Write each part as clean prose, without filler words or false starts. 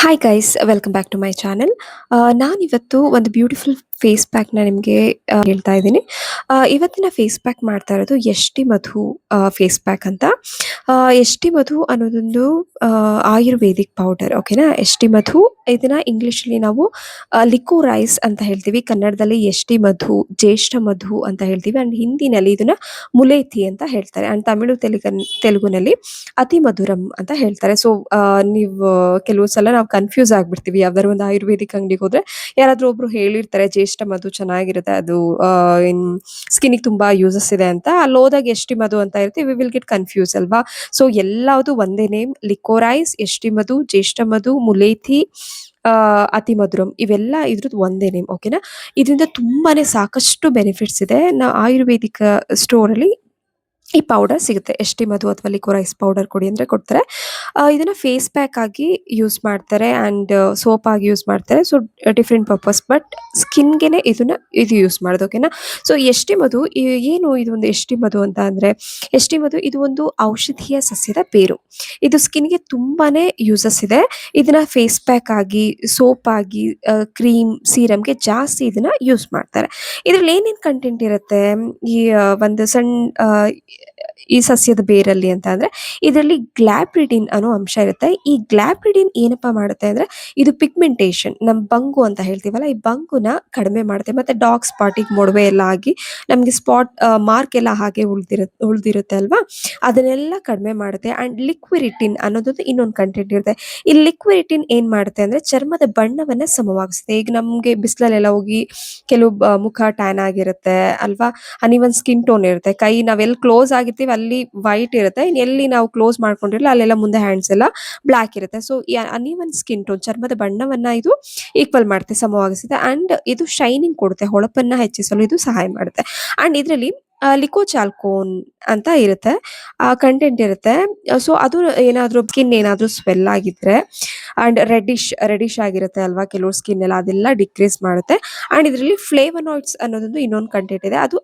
Hi guys, welcome back to my channel. ನಾನಿವತ್ತು ಒಂದು beautiful face ಪ್ಯಾಕ್ನ ನಿಮಗೆ ಹೇಳ್ತಾ ಇದ್ದೀನಿ. ಇವತ್ತಿನ ಫೇಸ್ ಪ್ಯಾಕ್ ಮಾಡ್ತಾ ಇರೋದು ಎಸ್ ಟಿ ಮಧು ಫೇಸ್ ಪ್ಯಾಕ್ ಅಂತ. ಎಸ್ ಟಿ ಮಧು ಅನ್ನೋದೊಂದು ಆಯುರ್ವೇದಿಕ್ ಪೌಡರ್, ಓಕೆನಾ. ಎಸ್ ಟಿ ಮಧು ಇದನ್ನ ಇಂಗ್ಲೀಷಲ್ಲಿ ನಾವು ಲಿಕೋರೈಸ್ ಅಂತ ಹೇಳ್ತೀವಿ, ಕನ್ನಡದಲ್ಲಿ ಎಸ್ ಟಿ ಮಧು, ಜ್ಯೇಷ್ಠ ಮಧು ಅಂತ ಹೇಳ್ತೀವಿ. ಅಂಡ್ ಹಿಂದಿನಲ್ಲಿ ಇದನ್ನ ಮುಲೇಥಿ ಅಂತ ಹೇಳ್ತಾರೆ. ಅಂಡ್ ತೆಲುಗುನಲ್ಲಿ ಅತಿ ಮಧುರಂ ಅಂತ ಹೇಳ್ತಾರೆ. ಸೊ ನೀವು ಕೆಲವು ಸಲ ನಾವು ಕನ್ಫ್ಯೂಸ್ ಆಗ್ಬಿಡ್ತೀವಿ. ಯಾವ್ದಾದ್ರು ಒಂದು ಆಯುರ್ವೇದಿಕ್ ಅಂಗಡಿಗೆ ಹೋದ್ರೆ ಯಾರಾದ್ರೂ ಒಬ್ರು ಹೇಳಿರ್ತಾರೆ ಜ್ಯೇಷ್ಠ ಮಧು ಚೆನ್ನಾಗಿರುತ್ತೆ, ಅದು ಇನ್ ಸ್ಕಿನ್ಗೆ ತುಂಬಾ ಯೂಸಸ್ ಇದೆ ಅಂತ. ಅಲ್ಲಿ ಹೋದಾಗ ಎಷ್ಟಿ ಮಧು ಅಂತ ಇರುತ್ತೆ, ವಿ ವಿಲ್ ಗೆಟ್ ಕನ್ಫ್ಯೂಸ್ ಅಲ್ವಾ. ಸೊ ಎಲ್ಲಾವುದು ಒಂದೇ ನೇಮ್, ಲಿಕೋರೈಸ್, ಎಷ್ಟಿ ಮಧು, ಜ್ಯೇಷ್ಠ ಮಧು, ಮುಲೇಥಿ, ಅತಿ ಮಧುರಂ, ಇವೆಲ್ಲ ಇದ್ರದ್ದು ಒಂದೇ ನೇಮ್, ಓಕೆನಾ. ಇದರಿಂದ ತುಂಬಾನೇ ಸಾಕಷ್ಟು ಬೆನಿಫಿಟ್ಸ್ ಇದೆ. ನಾವು ಆಯುರ್ವೇದಿಕ್ ಸ್ಟೋರ್ ಅಲ್ಲಿ ಈ ಪೌಡರ್ ಸಿಗುತ್ತೆ. ಎಸ್ ಟಿ ಮಧು ಅಥವಾ ಲಿಕೋರೈಸ್ ಪೌಡರ್ ಕೊಡಿ ಅಂದ್ರೆ ಕೊಡ್ತಾರೆ. ಇದನ್ನ ಫೇಸ್ ಪ್ಯಾಕ್ ಆಗಿ ಯೂಸ್ ಮಾಡ್ತಾರೆ ಅಂಡ್ ಸೋಪ್ ಆಗಿ ಯೂಸ್ ಮಾಡ್ತಾರೆ. ಸೊ ಡಿಫ್ರೆಂಟ್ ಪರ್ಪಸ್, ಬಟ್ ಸ್ಕಿನ್ಗೆನೆ ಇದು ಯೂಸ್ ಮಾಡೋದು, ಓಕೆನಾ. ಸೊ ಎಸ್ ಟಿ ಮಧು ಏನು ಇದು ಒಂದು ಎಸ್ ಟಿ ಮಧು ಅಂತ ಅಂದ್ರೆ, ಎಸ್ ಟಿ ಮಧು ಇದು ಒಂದು ಔಷಧೀಯ ಸಸ್ಯದ ಬೇರು. ಇದು ಸ್ಕಿನ್ಗೆ ತುಂಬಾನೇ ಯೂಸಸ್ ಇದೆ. ಇದನ್ನ ಫೇಸ್ ಪ್ಯಾಕ್ ಆಗಿ, ಸೋಪ್ ಆಗಿ, ಕ್ರೀಮ್, ಸೀರಮ್ಗೆ ಜಾಸ್ತಿ ಇದನ್ನ ಯೂಸ್ ಮಾಡ್ತಾರೆ. ಇದ್ರಲ್ಲಿ ಏನೇನ್ ಕಂಟೆಂಟ್ ಇರುತ್ತೆ ಈ ಒಂದು ಸಣ್ಣ ಈ ಸಸ್ಯದ ಬೇರಲ್ಲಿ ಅಂತ ಅಂದ್ರೆ, ಇದರಲ್ಲಿ ಗ್ಲಾಬ್ರಿಡಿನ್ ಅನ್ನೋ ಅಂಶ ಇರುತ್ತೆ. ಈ ಗ್ಲಾಬ್ರಿಡಿನ್ ಏನಪ್ಪಾ ಮಾಡುತ್ತೆ ಅಂದ್ರೆ, ಇದು ಪಿಗ್ಮೆಂಟೇಶನ್, ನಮ್ ಬಂಗು ಅಂತ ಹೇಳ್ತೀವಲ್ಲ, ಈ ಬಂಗುನ ಕಡಿಮೆ ಮಾಡುತ್ತೆ. ಮತ್ತೆ ಡಾಗ್ ಸ್ಪಾಟಿಗೆ ಮೊಡವೆ ಎಲ್ಲ ಆಗಿ ನಮ್ಗೆ ಸ್ಪಾಟ್ ಮಾರ್ಕ್ ಎಲ್ಲ ಹಾಗೆ ಉಳ್ದಿರುತ್ತೆ ಅಲ್ವಾ, ಅದನ್ನೆಲ್ಲ ಕಡಿಮೆ ಮಾಡುತ್ತೆ. ಅಂಡ್ ಲಿಕ್ವಿರಿಟಿನ್ ಅನ್ನೋದೊಂದು ಇನ್ನೊಂದು ಕಂಟೆಂಟ್ ಇರುತ್ತೆ. ಈ ಲಿಕ್ವಿರಿಟಿನ್ ಏನ್ ಮಾಡುತ್ತೆ ಅಂದ್ರೆ, ಚರ್ಮದ ಬಣ್ಣವನ್ನ ಸಮವಾಗಿಸುತ್ತೆ. ಈಗ ನಮ್ಗೆ ಬಿಸಿಲಲ್ಲೆಲ್ಲ ಹೋಗಿ ಕೆಲವು ಮುಖ ಟ್ಯಾನ್ ಆಗಿರುತ್ತೆ ಅಲ್ವಾ, ಅನ್ಇವನ್ ಸ್ಕಿನ್ ಟೋನ್ ಇರುತ್ತೆ, ಕೈ ನಾವೆಲ್ಲಿ ಕ್ಲೋಸ್ ಆಗಿರ್ತೀವಿ ಅಲ್ಲಿ ವೈಟ್ ಇರುತ್ತೆ, ಇನ್ ಎಲ್ಲಿ ನಾವು ಕ್ಲೋಸ್ ಮಾಡ್ಕೊಂಡಿರಲ್ಲ ಅಲ್ಲೆಲ್ಲ ಮುಂದೆ ಹ್ಯಾಂಡ್ಸ್ ಎಲ್ಲ ಬ್ಲಾಕ್ ಇರುತ್ತೆ. ಸೊ ಈ ಅನ್ಇವನ್ ಸ್ಕಿನ್ ಟೋನ್, ಚರ್ಮದ ಬಣ್ಣವನ್ನ ಇದು ಈಕ್ವಲ್ ಮಾಡುತ್ತೆ, ಸಮವಾಗಿಸುತ್ತೆ. ಅಂಡ್ ಇದು ಶೈನಿಂಗ್ ಕೊಡುತ್ತೆ, ಹೊಳಪನ್ನ ಹೆಚ್ಚಿಸಲು ಇದು ಸಹಾಯ ಮಾಡುತ್ತೆ. ಅಂಡ್ ಇದರಲ್ಲಿ ಲಿಕೋಚಾಲ್ಕೋನ್ ಅಂತ ಇರುತ್ತೆ, ಕಂಟೆಂಟ್ ಇರುತ್ತೆ. ಸೊ ಅದು ಏನಾದ್ರೂ ಸ್ಕಿನ್ ಏನಾದ್ರೂ ಸ್ವೆಲ್ ಆಗಿದ್ರೆ ಅಂಡ್ ರೆಡಿಶ್ ಆಗಿರುತ್ತೆ ಅಲ್ವಾ ಕೆಲವ್ರ ಸ್ಕಿನ್ ಎಲ್ಲ, ಅದೆಲ್ಲ ಡಿಕ್ರೀಸ್ ಮಾಡುತ್ತೆ. ಅಂಡ್ ಇದರಲ್ಲಿ ಫ್ಲೇವನಾಯ್ಡ್ಸ್ ಅನ್ನೋದೊಂದು ಇನ್ನೊಂದು ಕಂಟೆಂಟ್ ಇದೆ, ಅದು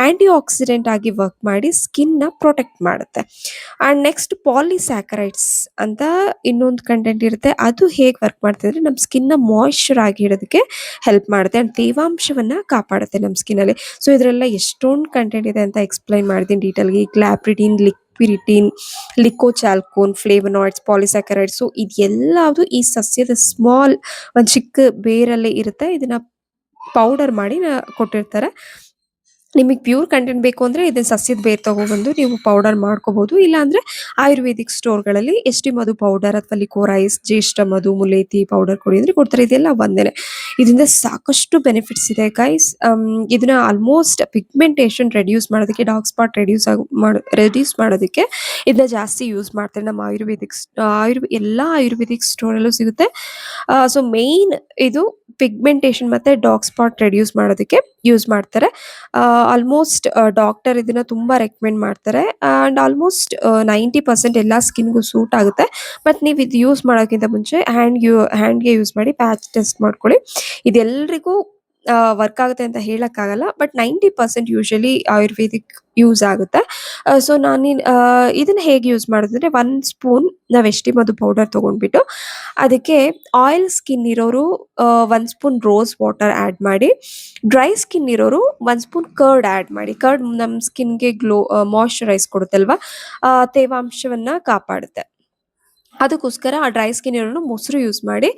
ಆಂಟಿ ಆಕ್ಸಿಡೆಂಟ್ ಆಗಿ ವರ್ಕ್ ಮಾಡಿ ಸ್ಕಿನ್ ನ ಪ್ರೊಟೆಕ್ಟ್ ಮಾಡುತ್ತೆ. ಅಂಡ್ ನೆಕ್ಸ್ಟ್ ಪಾಲಿಸ್ಯಾಕರೈಡ್ಸ್ ಅಂತ ಇನ್ನೊಂದು ಕಂಟೆಂಟ್ ಇರುತ್ತೆ, ಅದು ಹೇಗೆ ವರ್ಕ್ ಮಾಡ್ತಿದ್ರೆ ಅಂದ್ರೆ, ನಮ್ಮ ಸ್ಕಿನ್ ನ ಮಾಯಿಶ್ಚರ್ ಆಗಿ ಇಡೋದಕ್ಕೆ ಹೆಲ್ಪ್ ಮಾಡುತ್ತೆ ಅಂಡ್ ತೇವಾಂಶವನ್ನ ಕಾಪಾಡುತ್ತೆ ನಮ್ಮ ಸ್ಕಿನ್ ಅಲ್ಲಿ. ಸೊ ಇದರೆಲ್ಲ ಎಷ್ಟೊಂದು ಕಂಟೆಂಟ್ ಇದೆ ಅಂತ ಎಕ್ಸ್ಪ್ಲೈನ್ ಮಾಡ್ತೀನಿ ಡೀಟೇಲ್ಗೆ. ಗ್ಲಾಬ್ರಿಡಿನ್, ಲಿಕ್ವಿರಿಟಿನ್, ಲಿಕೋಚಾಲ್ಕೋನ್, ಫ್ಲೇವನಾಯ್ಡ್ಸ್, ಪಾಲಿಸ್ಯಾಕರೈಡ್ಸ್, ಸೊ ಇದೆಲ್ಲದು ಈ ಸಸ್ಯದ ಸ್ಮಾಲ್ ಒಂದು ಚಿಕ್ಕ ಬೇರಲ್ಲೇ ಇರುತ್ತೆ. ಇದನ್ನ ಪೌಡರ್ ಮಾಡಿ ಕೊಟ್ಟಿರ್ತಾರೆ. ನಿಮಗೆ ಪ್ಯೂರ್ ಕಂಟೆಂಟ್ ಬೇಕು ಅಂದ್ರೆ ಇದನ್ನ ಸಸ್ಯದ ಬೇರ್ ತಗೊಬಂದು ನೀವು ಪೌಡರ್ ಮಾಡ್ಕೋಬಹುದು. ಇಲ್ಲ ಅಂದ್ರೆ ಆಯುರ್ವೇದಿಕ್ ಸ್ಟೋರ್ಗಳಲ್ಲಿ ಎಸ್ ಟಿ ಮಧು ಪೌಡರ್ ಅಥವಾ ಲಿಕೋರೈಸ್, ಜ್ಯೇಷ್ಠ ಮಧು, ಮುಲೇತಿ ಪೌಡರ್ ಕೊಡಿ ಅಂದ್ರೆ ಕೊಡ್ತಾರೆ. ಇದೆಲ್ಲ ಒಂದೇನೆ. ಇದರಿಂದ ಸಾಕಷ್ಟು ಬೆನಿಫಿಟ್ಸ್ ಇದೆ ಗೈಸ್. ಇದನ್ನ ಆಲ್ಮೋಸ್ಟ್ ಪಿಗ್ಮೆಂಟೇಶನ್ ರೆಡ್ಯೂಸ್ ಮಾಡೋದಕ್ಕೆ, ಡಾರ್ಕ್ ಸ್ಪಾಟ್ ರೆಡ್ಯೂಸ್ ಮಾಡೋದಕ್ಕೆ ಇದನ್ನ ಜಾಸ್ತಿ ಯೂಸ್ ಮಾಡ್ತಾರೆ. ನಮ್ಮ ಎಲ್ಲಾ ಆಯುರ್ವೇದಿಕ್ ಸ್ಟೋರ್ ಅಲ್ಲೂ ಸಿಗುತ್ತೆ. ಸೊ ಮೇನ್ ಇದು ಪಿಗ್ಮೆಂಟೇಶನ್ ಮತ್ತೆ ಡಾರ್ಕ್ ಸ್ಪಾಟ್ ರೆಡ್ಯೂಸ್ ಮಾಡೋದಕ್ಕೆ ಯೂಸ್ ಮಾಡ್ತಾರೆ. ಆಲ್ಮೋಸ್ಟ್ ಡಾಕ್ಟರ್ ಇದನ್ನ ತುಂಬಾ ರೆಕಮೆಂಡ್ ಮಾಡ್ತಾರೆ. ಅಂಡ್ ಆಲ್ಮೋಸ್ಟ್ 90% ಎಲ್ಲಾ ಸ್ಕಿನ್ಗೂ ಸೂಟ್ ಆಗುತ್ತೆ. ಬಟ್ ನೀವು ಇದು ಯೂಸ್ ಮಾಡೋಕ್ಕಿಂತ ಮುಂಚೆ ಹ್ಯಾಂಡ್ಗೆ ಯೂಸ್ ಮಾಡಿ ಪ್ಯಾಚ್ ಟೆಸ್ಟ್ ಮಾಡ್ಕೊಳ್ಳಿ. ಇದೆಲ್ಲರಿಗೂ ವರ್ಕ್ ಆಗುತ್ತೆ ಅಂತ ಹೇಳಕ್ಕಾಗಲ್ಲ, ಬಟ್ 90% ಯೂಶಲಿ ಆಯುರ್ವೇದಿಕ್ ಯೂಸ್ ಆಗುತ್ತೆ. ಸೊ ಇದನ್ನ ಹೇಗೆ ಯೂಸ್ ಮಾಡೋದಂದ್ರೆ, 1 ಸ್ಪೂನ್ ನಾವು ಎಷ್ಟಿ ಮಧು ಪೌಡರ್ ತಗೊಂಡ್ಬಿಟ್ಟು ಅದಕ್ಕೆ ಆಯಿಲ್ ಸ್ಕಿನ್ ಇರೋರು 1 ಸ್ಪೂನ್ ರೋಸ್ ವಾಟರ್ ಆಡ್ ಮಾಡಿ, ಡ್ರೈ ಸ್ಕಿನ್ ಇರೋರು 1 ಸ್ಪೂನ್ ಕರ್ಡ್ ಆಡ್ ಮಾಡಿ. ಕರ್ಡ್ ನಮ್ಮ ಸ್ಕಿನ್ಗೆ ಮಾಯಶ್ಚರೈಸ್ ಕೊಡುತ್ತಲ್ವಾ, ತೇವಾಂಶವನ್ನ ಕಾಪಾಡುತ್ತೆ. ಅದಕ್ಕೋಸ್ಕರ ಆ ಡ್ರೈ ಸ್ಕಿನ್ ಇರೋರು ಮೊಸರು ಯೂಸ್ ಮಾಡಿ,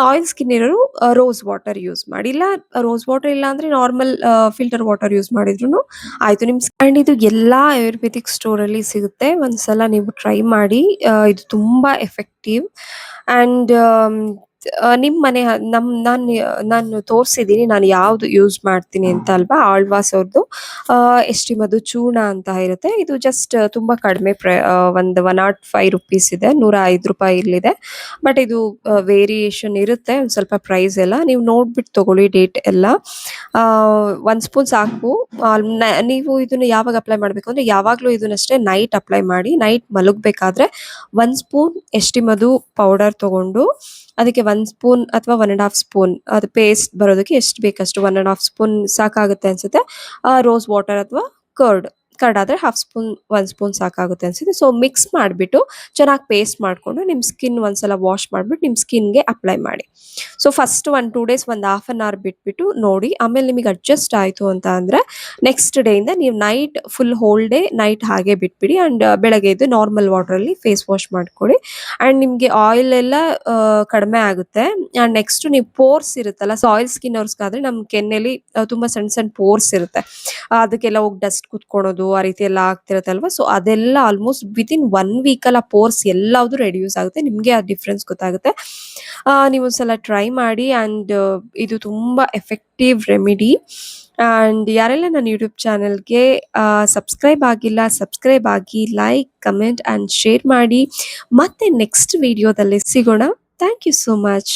ಆಯಿಲ್ ಸ್ಕಿನ್ ಇರೋರು ರೋಸ್ ವಾಟರ್ ಯೂಸ್ ಮಾಡಿ. ಇಲ್ಲ ರೋಸ್ ವಾಟರ್ ಇಲ್ಲ ಅಂದ್ರೆ ನಾರ್ಮಲ್ ಫಿಲ್ಟರ್ ವಾಟರ್ ಯೂಸ್ ಮಾಡಿದ್ರು ಆಯ್ತು ನಿಮ್. ಅಂಡ್ ಇದು ಎಲ್ಲಾ ಆಯುರ್ವೇದಿಕ್ ಸ್ಟೋರ್ ಅಲ್ಲಿ ಸಿಗುತ್ತೆ, ಒಂದ್ಸಲ ನೀವು ಟ್ರೈ ಮಾಡಿ. ಇದು ತುಂಬಾ ಎಫೆಕ್ಟಿವ್. ಅಂಡ್ ನಿಮ್ ಮನೆ ನಾನು ತೋರ್ಸಿದೀನಿ ನಾನು ಯಾವ್ದು ಯೂಸ್ ಮಾಡ್ತೀನಿ ಅಂತ ಅಲ್ವಾ. ಆಳ್ವಾಸ್ ಅವ್ರದ್ದು ಎಷ್ಟಿ ಮಧು ಚೂರ್ಣ ಅಂತ ಇರುತ್ತೆ. ಇದು ಜಸ್ಟ್ ತುಂಬಾ ಕಡಿಮೆ, ಒಂದು ₹105 ಇದೆ, ₹105 ಇಲ್ಲಿದೆ. ಬಟ್ ಇದು ವೇರಿಯೇಷನ್ ಇರುತ್ತೆ ಒಂದ್ ಸ್ವಲ್ಪ ಪ್ರೈಸ್ ಎಲ್ಲ. ನೀವು ನೋಡ್ಬಿಟ್ಟು ತಗೊಳ್ಳಿ ಡೇಟ್ ಎಲ್ಲ. 1 ಸ್ಪೂನ್ ಸಾಕು. ನೀವು ಇದನ್ನ ಯಾವಾಗ ಅಪ್ಲೈ ಮಾಡ್ಬೇಕು ಅಂದ್ರೆ, ಯಾವಾಗ್ಲೂ ಇದನ್ನಷ್ಟೇ ನೈಟ್ ಅಪ್ಲೈ ಮಾಡಿ. ನೈಟ್ ಮಲಗ್ಬೇಕಾದ್ರೆ 1 ಸ್ಪೂನ್ ಎಷ್ಟಿ ಮಧು ಪೌಡರ್ ತಗೊಂಡು ಅದಕ್ಕೆ 1 ಸ್ಪೂನ್ ಅಥವಾ 1.5 ಸ್ಪೂನ್, ಅದು ಪೇಸ್ಟ್ ಬರೋದಕ್ಕೆ ಎಷ್ಟು ಬೇಕಷ್ಟು 1.5 ಸ್ಪೂನ್ ಸಾಕಾಗುತ್ತೆ ಅನ್ಸುತ್ತೆ, ರೋಸ್ ವಾಟರ್ ಅಥವಾ ಕರ್ಡ್ ಕರ್ಡ್ ಆದರೆ ಹಾಫ್ ಸ್ಪೂನ್ 1 ಸ್ಪೂನ್ ಸಾಕಾಗುತ್ತೆ ಅನ್ಸುತ್ತೆ. ಸೊ ಮಿಕ್ಸ್ ಮಾಡಿಬಿಟ್ಟು ಚೆನ್ನಾಗಿ ಪೇಸ್ಟ್ ಮಾಡಿಕೊಂಡು ನಿಮ್ಮ ಸ್ಕಿನ್ ಒಂದ್ಸಲ ವಾಶ್ ಮಾಡಿಬಿಟ್ಟು ನಿಮ್ಮ ಸ್ಕಿನ್ಗೆ ಅಪ್ಲೈ ಮಾಡಿ. ಸೊ ಫಸ್ಟ್ 1-2 ಡೇಸ್ ಒಂದು ಹಾಫ್ ಆನ್ ಅವರ್ ಬಿಟ್ಬಿಟ್ಟು ನೋಡಿ. ಆಮೇಲೆ ನಿಮಗೆ ಅಡ್ಜಸ್ಟ್ ಆಯಿತು ಅಂತ ಅಂದರೆ ನೆಕ್ಸ್ಟ್ ಡೇಯಿಂದ ನೀವು night full whole day night ಹಾಗೆ ಬಿಟ್ಬಿಡಿ ಆ್ಯಂಡ್ ಬೆಳಗ್ಗೆ ಎದ್ದು ನಾರ್ಮಲ್ ವಾಟ್ರಲ್ಲಿ ಫೇಸ್ ವಾಶ್ ಮಾಡ್ಕೊಳ್ಳಿ. ಆ್ಯಂಡ್ ನಿಮಗೆ ಆಯಿಲ್ ಎಲ್ಲ ಕಡಿಮೆ ಆಗುತ್ತೆ. ಆ್ಯಂಡ್ ನೆಕ್ಸ್ಟ್ ನೀವು ಪೋರ್ಸ್ ಇರುತ್ತಲ್ಲ, ಸೊ ಆಯಿಲ್ ಸ್ಕಿನ್ ಅವ್ರಿಗಾದ್ರೆ ನಮ್ಮ ಕೆನ್ನೆಲಿ ತುಂಬ ಸಣ್ಣ ಸಣ್ಣ ಪೋರ್ಸ್ ಇರುತ್ತೆ. ಅದಕ್ಕೆಲ್ಲ ಹೋಗಿ ಡಸ್ಟ್ ಕುತ್ಕೊಳೋದು ಆ ರೀತಿ ಎಲ್ಲ ಆಗ್ತಿರುತ್ತಲ್ವ. ಸೊ ಅದೆಲ್ಲ ಆಲ್ಮೋಸ್ಟ್ ವಿತಿನ್ 1 ವೀಕಲ್ಲಿ ಆ ಪೋರ್ಸ್ ಎಲ್ಲವುದು ರೆಡ್ಯೂಸ್ ಆಗುತ್ತೆ. ನಿಮಗೆ ಆ ಡಿಫ್ರೆನ್ಸ್ ಗೊತ್ತಾಗುತ್ತೆ. ನೀವು ಒಂದ್ಸಲ ಟ್ರೈ ಮಾಡಿ ಆ್ಯಂಡ್ ಇದು ತುಂಬ ಎಫೆಕ್ಟಿವ್ ರೆಮಿಡಿ. ಆ್ಯಂಡ್ ಯಾರೆಲ್ಲ ನನ್ನ ಯೂಟ್ಯೂಬ್ ಚಾನಲ್ಗೆ ಸಬ್ಸ್ಕ್ರೈಬ್ ಆಗಿಲ್ಲ, ಸಬ್ಸ್ಕ್ರೈಬ್ ಆಗಿ, ಲೈಕ್, ಕಮೆಂಟ್ ಆ್ಯಂಡ್ ಶೇರ್ ಮಾಡಿ. ಮತ್ತೆ ನೆಕ್ಸ್ಟ್ ವಿಡಿಯೋದಲ್ಲಿ ಸಿಗೋಣ. Thank you so much.